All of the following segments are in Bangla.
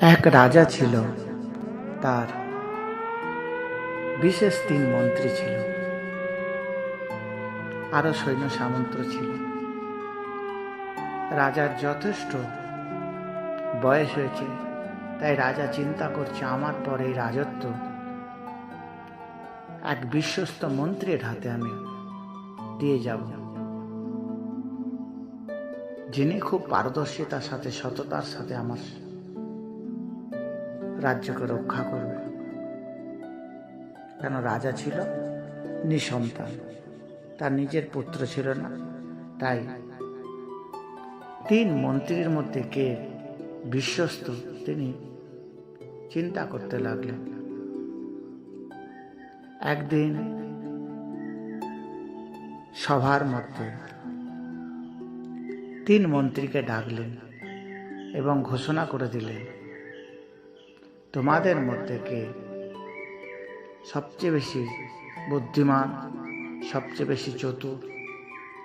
এক রাজা ছিল, তার বিশেষ 3 মন্ত্রী ছিল, আরো সৈন্য সামন্ত ছিল। রাজার যথেষ্ট বয়স হয়েছে, তাই রাজা চিন্তা করছে আমার পরে এই রাজত্ব এক বিশ্বস্ত মন্ত্রীর হাতে আমি দিয়ে যাব, যিনি খুব পারদর্শিতার সাথে সততার সাথে আমার রাজ্যকে রক্ষা করবে। কেন রাজা ছিল নিঃসন্তান, তার নিজের পুত্র ছিল না, তাই 3 মন্ত্রীর মধ্যে কে বিশ্বস্ত তিনি চিন্তা করতে লাগলেন। একদিন সভার মধ্যে 3 মন্ত্রীকে ডাকলেন এবং ঘোষণা করে দিলেন, তোমাদের মধ্যে কে সবচেয়ে বেশি বুদ্ধিমান, সবচেয়ে বেশি চতুর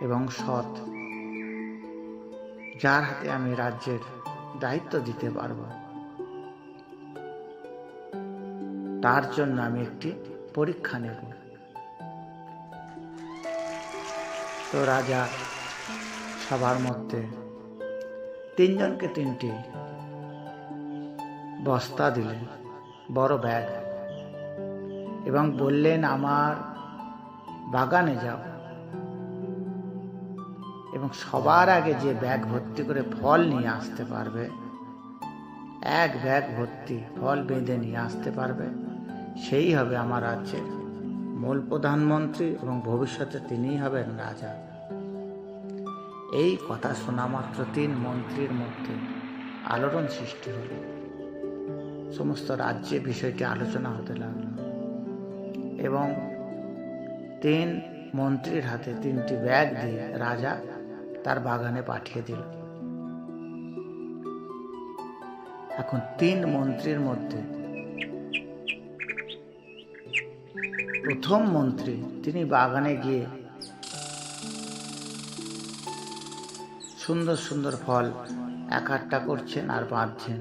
এবং সৎ, যার হাতে আমি রাজ্যের দায়িত্ব দিতে পারব, তার জন্য আমি একটি পরীক্ষা নেব। তো রাজা সবার মধ্যে 3 জনকে 3টি বস্তা দিলেন, বড় ব্যাগ, এবং বললেন আমার বাগানে যাও এবং সবার আগে যে ব্যাগ ভর্তি করে ফল নিয়ে আসতে পারবে, 1 ব্যাগ ভর্তি ফল বেঁধে নিয়ে আসতে পারবে, সেই হবে আমার রাজ্যের মূল প্রধানমন্ত্রী এবং ভবিষ্যতে তিনিই হবেন রাজা। এই কথা শোনা মাত্র 3 মন্ত্রীর মধ্যে আলোড়ন সৃষ্টি হল। সমস্ত রাজ্যে বিষয়টি আলোচনা হতে লাগলো এবং 3 মন্ত্রীর হাতে 3টি ব্যাগ দিয়ে রাজা তার বাগানে পাঠিয়ে দিল। এখন 3 মন্ত্রীর মধ্যে প্রথম মন্ত্রী তিনি বাগানে গিয়ে সুন্দর সুন্দর ফল একটা করছেন আর বাঁধছেন।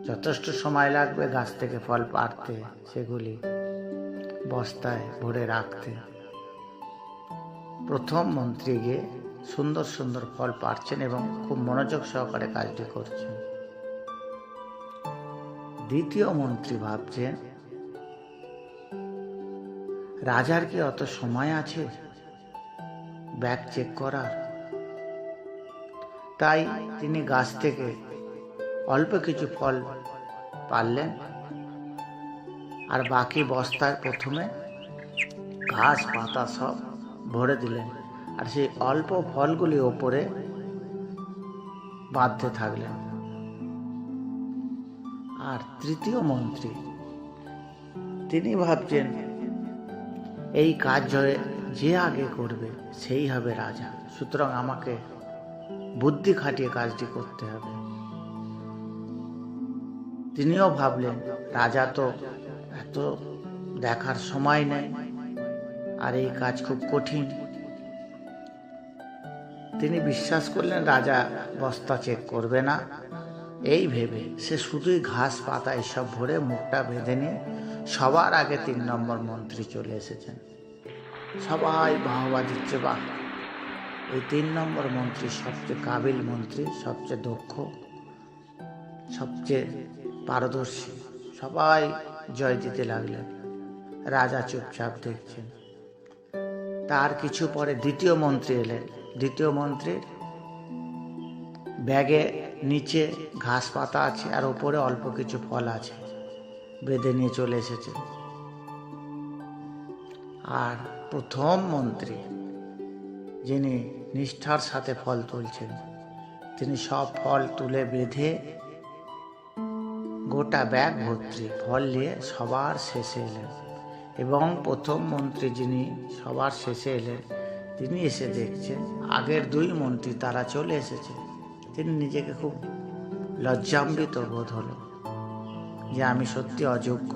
যথেষ্ট সময় লাগবে গাছ থেকে ফল পাড়তে, সেগুলি বস্তায় ভরে রাখতে। প্রথম মন্ত্রী গিয়ে সুন্দর সুন্দর ফল পাড়ছেন এবং খুব মনোযোগ সহকারে কাজটি করছেন। দ্বিতীয় মন্ত্রী ভাবছেন, রাজার কি অত সময় আছে ব্যাগ চেক করার? তাই তিনি গাছ থেকে অল্প কিছু ফল পারলেন আর বাকি বস্তায় প্রথমে ঘাস পাতা সব ভরে দিলেন, আর সেই অল্প ফলগুলি ওপরে বাঁধতে থাকলেন। আর তৃতীয় মন্ত্রী তিনি ভাবছেন, এই কাজ যে আগে করবে সেই হবে রাজা, সুতরাং আমাকে বুদ্ধি খাটিয়ে কাজটি করতে হবে। তিনিও ভাবলেন, রাজা তো এত দেখার সময় নেই, আর এই কাজ খুব কঠিন। তিনি বিশ্বাস করলেন রাজা বস্তা চেক করবে না, এই ভেবে সে শুধুই ঘাস পাতা এসব ভরে মুখটা বেঁধে নিয়ে সবার আগে 3 নম্বর মন্ত্রী চলে এসেছেন। সবাই বাহবা দিচ্ছে, বাহ, এই 3 নম্বর মন্ত্রী সবচেয়ে কাবিল মন্ত্রী, সবচেয়ে দক্ষ, সবচেয়ে পারদর্শী। সবাই জয় দিতে লাগলেন, রাজা চুপচাপ দেখছেন। তার কিছু পরে দ্বিতীয় মন্ত্রী এলেন। দ্বিতীয় মন্ত্রীর ব্যাগে নিচে ঘাস পাতা আছে আর ওপরে অল্প কিছু ফল আছে, বেঁধে নিয়ে চলে এসেছে। আর প্রথম মন্ত্রী যিনি নিষ্ঠার সাথে ফল তুলছেন, তিনি সব ফল তুলে বেঁধে গোটা ব্যাগ ভর্তি ফল নিয়ে সবার শেষে এলেন। এবং প্রথম মন্ত্রী যিনি সবার শেষে এলেন, তিনি এসে দেখছেন আগের 2 মন্ত্রী তারা চলে এসেছে। তিনি নিজেকে খুব লজ্জান্বিত বোধ হলো যে আমি সত্যি অযোগ্য।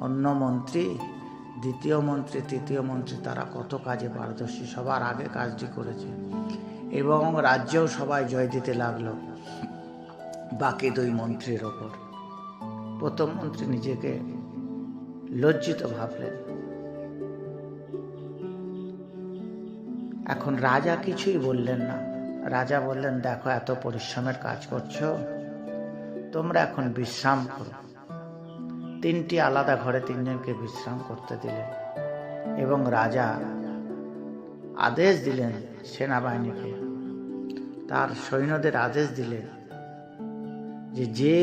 অন্য মন্ত্রী, দ্বিতীয় মন্ত্রী, তৃতীয় মন্ত্রী তারা কত কাজে পারদর্শী, সবার আগে কাজটি করেছে এবং রাজ্যেও সবাই জয় দিতে লাগলো। বাকি দুই মন্ত্রীর ওপর। প্রথম মন্ত্রী নিজেকে লজ্জিত ভাবলেন। এখন রাজা কিছুই বললেন না। রাজা বললেন, দেখো, এত পরিশ্রমের কাজ করছো, তোমরা এখন বিশ্রাম করো। তিনটি আলাদা ঘরে তিনজনকে বিশ্রাম করতে দিলেন এবং রাজা আদেশ দিলেন সেনাবাহিনীকে, তার সৈন্যদের আদেশ দিলেন যে যে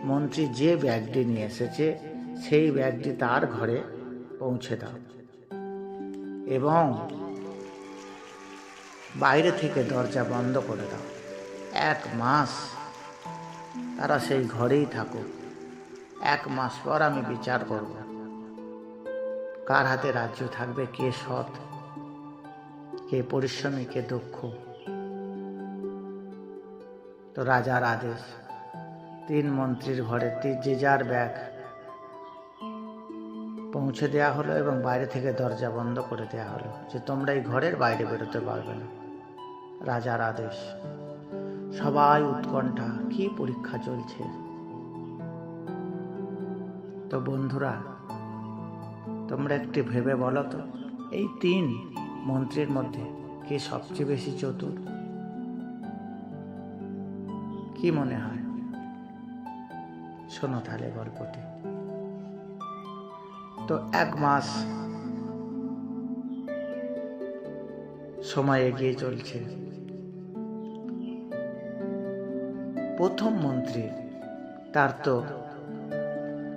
মন্ত্রী যে ব্যাগটি নিয়ে এসেছে সেই ব্যাগটি তার ঘরে পৌঁছে দাও এবং বাইরে থেকে দরজা বন্ধ করে দাও। 1 মাস তারা সেই ঘরেই থাকুক। 1 মাস পর আমি বিচার করব কার হাতে রাজ্য থাকবে, কে সৎ, কে পরিশ্রমী, কে দক্ষ। তো রাজার আদেশ, 3 মন্ত্রীর ঘরে যে যার ব্যাগ পৌঁছে দেওয়া হলো এবং বাইরে থেকে দরজা বন্ধ করে দেওয়া হলো যে তোমরা এই ঘরের বাইরে বেরোতে পারবে না। রাজার আদেশ। সবাই উৎকণ্ঠা, কি পরীক্ষা চলছে। তো বন্ধুরা, তোমরা একটু ভেবে বলো তো, এই 3 মন্ত্রীর মধ্যে কে সবচেয়ে বেশি চতুর? কি মনে হয়? শোনো তাহলে গল্পটি। তো 1 মাস সময় এগিয়ে চলছে। প্রথম মন্ত্রী, তার তো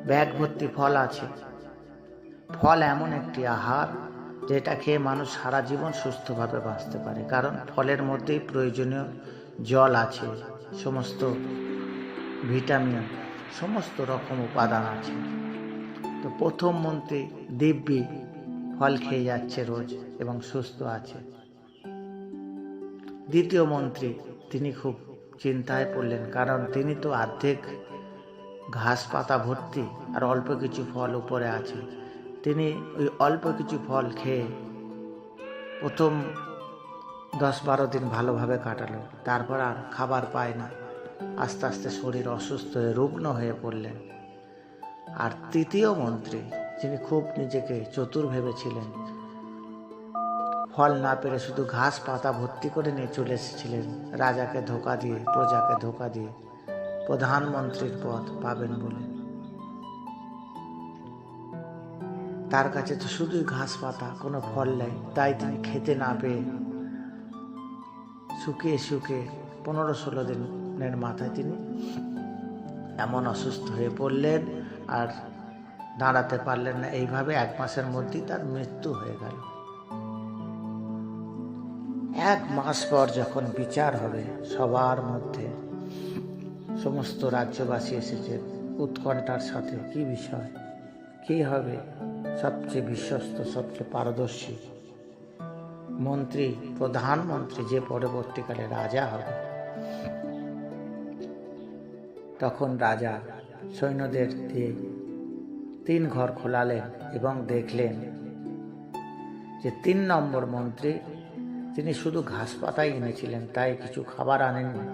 ব্যাগ ভর্তি ফল আছে। ফল এমন একটি আহার যেটা খেয়ে মানুষ সারা জীবন সুস্থভাবে বাঁচতে পারে, কারণ ফলের মধ্যেই প্রয়োজনীয় জল আছে, সমস্ত ভিটামিন, সমস্ত রকম উপাদান আছে। তো প্রথম মন্ত্রী দিব্যি ফল খেয়ে যাচ্ছে রোজ এবং সুস্থ আছে। দ্বিতীয় মন্ত্রী, তিনি খুব চিন্তায় পড়লেন, কারণ তিনি তো অর্ধেক ঘাস পাতা ভর্তি আর অল্প কিছু ফল উপরে আছে। তিনি ওই অল্প কিছু ফল খেয়ে প্রথম 10-12 দিন ভালোভাবে কাটালো, তারপর আর খাবার পায় না। আস্তে আস্তে শরীর অসুস্থ হয়ে রুগ্ন হয়ে পড়লেন। আর তৃতীয় মন্ত্রী, যিনি খুব নিজেকে চতুর ভেবেছিলেন, ফল না পেরে শুধু ঘাস পাতা ভর্তি করে নিয়ে চলে এসেছিলেন রাজাকে ধোঁকা দিয়ে, প্রজাকে ধোঁকা দিয়ে প্রধানমন্ত্রীর পদ পাবেন বলে। তার কাছে তো শুধুই ঘাস পাতা, কোনো ফল নেই। তাই তিনি খেতে না পেয়ে শুকিয়ে শুকিয়ে 15-16 দিনের মাথায় তিনি এমন অসুস্থ হয়ে পড়লেন আর দাঁড়াতে পারলেন না। এইভাবে 1 মাসের মধ্যেই তার মৃত্যু হয়ে গেল। 1 মাস পর যখন বিচার হবে, সবার মধ্যে সমস্ত রাজ্যবাসী এসেছে উৎকণ্ঠার সাথে। কি বিষয়, কি হবে সবচেয়ে বিশ্বস্ত, সবচেয়ে পারদর্শী মন্ত্রী, প্রধানমন্ত্রী, যে পরবর্তীকালে রাজা হবে। তখন রাজা সৈন্যদের দিয়ে 3 ঘর খোলালেন এবং দেখলেন যে 3 নম্বর মন্ত্রী, তিনি শুধু ঘাস পাতাই এনেছিলেন, তাই কিছু খাবার আনেননি।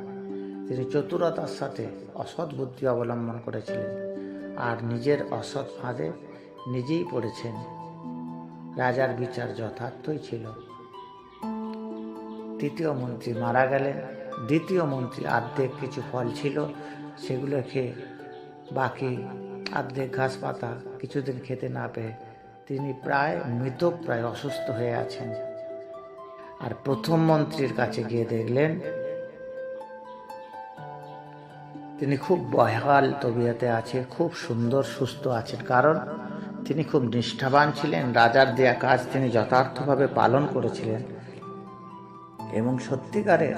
তিনি চতুরতার সাথে অসৎ বুদ্ধি অবলম্বন করেছিলেন আর নিজের অসৎ ফাঁদে নিজেই পড়েছেন। রাজার বিচার যথার্থই ছিল। তৃতীয় মন্ত্রী মারা গেলেন। দ্বিতীয় মন্ত্রী অর্ধেক কিছু ফল ছিল, সেগুলো খেয়ে বাকি অর্ধেক ঘাস পাতা কিছুদিন খেতে না পেয়ে তিনি প্রায় মৃতপ্রায় অসুস্থ হয়ে আছেন। আর প্রথম মন্ত্রীর কাছে গিয়ে দেখলেন তিনি খুব বহাল তবিয়তে আছে, খুব সুন্দর সুস্থ আছেন, কারণ তিনি খুব নিষ্ঠাবান ছিলেন। রাজার দেয়া কাজ তিনি যথার্থভাবে পালন করেছিলেন এবং সত্যিকারের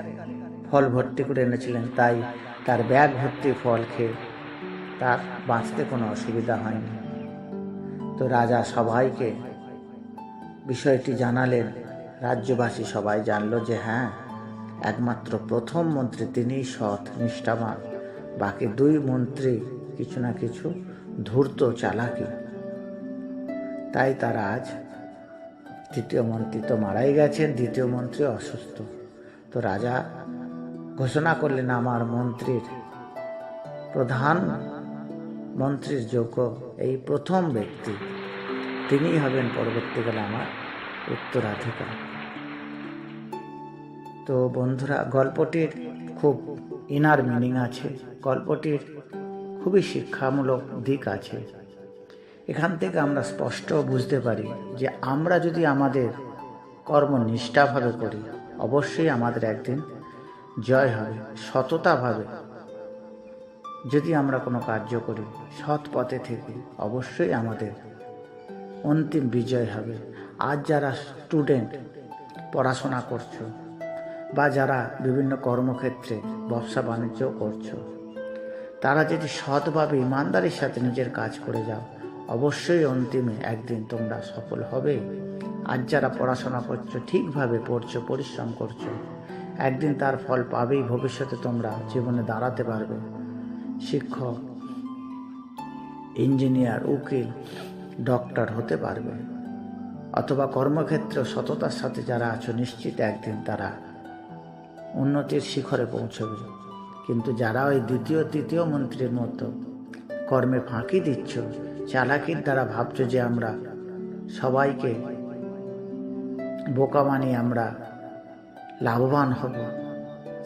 ফল ভর্তি করে এনেছিলেন। তাই তার ব্যাগ ভর্তি ফল খেয়ে তার বাঁচতে কোনো অসুবিধা হয়নি। তো রাজা সবাইকে বিষয়টি জানালেন। রাজ্যবাসী সবাই জানলো যে হ্যাঁ, একমাত্র প্রথম মন্ত্রী তিনিই সৎ, নিষ্ঠাবান। বাকি 2 মন্ত্রী কিছু না কিছু ধূর্ত, চালাকি। তাই তারা আজ, তৃতীয় মন্ত্রী তো মারাই গেছেন, দ্বিতীয় মন্ত্রী অসুস্থ। তো রাজা ঘোষণা করলেন, আমার মন্ত্রীর প্রধান মন্ত্রীর যোগ্য এই প্রথম ব্যক্তি, তিনিই হবেন পরবর্তীকালে আমার উত্তরাধিকার। তো বন্ধুরা, গল্পটির খুব ইনার মিনিং আছে, গল্পটির খুবই শিক্ষামূলক দিক আছে। এখান থেকে আমরা স্পষ্ট বুঝতে পারি যে আমরা যদি আমাদের কর্ম নিষ্ঠাভাবে করি, অবশ্যই আমাদের একদিন জয় হবে। সততাভাবে যদি আমরা কোনো কার্য করি, সৎ পথে থেকে, অবশ্যই আমাদের অন্তিম বিজয় হবে। আজ যারা স্টুডেন্ট পড়াশোনা করছো বা যারা বিভিন্ন কর্মক্ষেত্রে ব্যবসা বাণিজ্য করছো, তারা যদি সৎভাবে ইমানদারির সাথে নিজের কাজ করে যাও, অবশ্যই অন্তিমে একদিন তোমরা সফল হবে। আজ যারা পড়াশোনা করছো, ঠিকভাবে পড়ছো, পরিশ্রম করছো, একদিন তার ফল পাবেই। ভবিষ্যতে তোমরা জীবনে দাঁড়াতে পারবে, শিক্ষক, ইঞ্জিনিয়ার, উকিল, ডক্টর হতে পারবে। অথবা কর্মক্ষেত্রে সততার সাথে যারা আছো, নিশ্চিত একদিন তারা উন্নতির শিখরে পৌঁছবে। কিন্তু যারা ওই দ্বিতীয় তৃতীয় মন্ত্রীর মতো কর্মে ফাঁকি দিচ্ছ, চালাকির দ্বারা ভাবছো যে আমরা সবাইকে বোকা বানিয়ে আমরা লাভবান হব,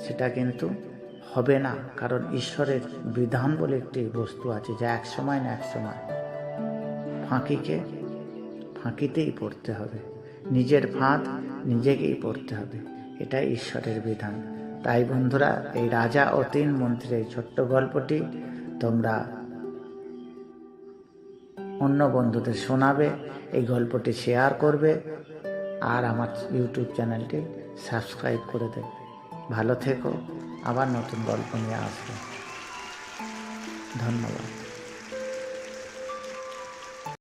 সেটা কিন্তু হবে না। কারণ ঈশ্বরের বিধান বলে একটি বস্তু আছে, যা এক সময় না এক সময় ফাঁকিতেই পড়তে হবে। নিজের ফাঁদ নিজেকেই পড়তে হবে, এটাই ঈশ্বরের বিধান। তাই বন্ধুরা, এই রাজা ও 3 মন্ত্রীর এই ছোট্ট গল্পটি তোমরা অন্য বন্ধুদের শোনাবে, এই গল্পটি শেয়ার করবে, আর আমার ইউটিউব চ্যানেলটি সাবস্ক্রাইব করে দেবে। ভালো থেকো, আবার নতুন গল্প নিয়ে আসবে। ধন্যবাদ।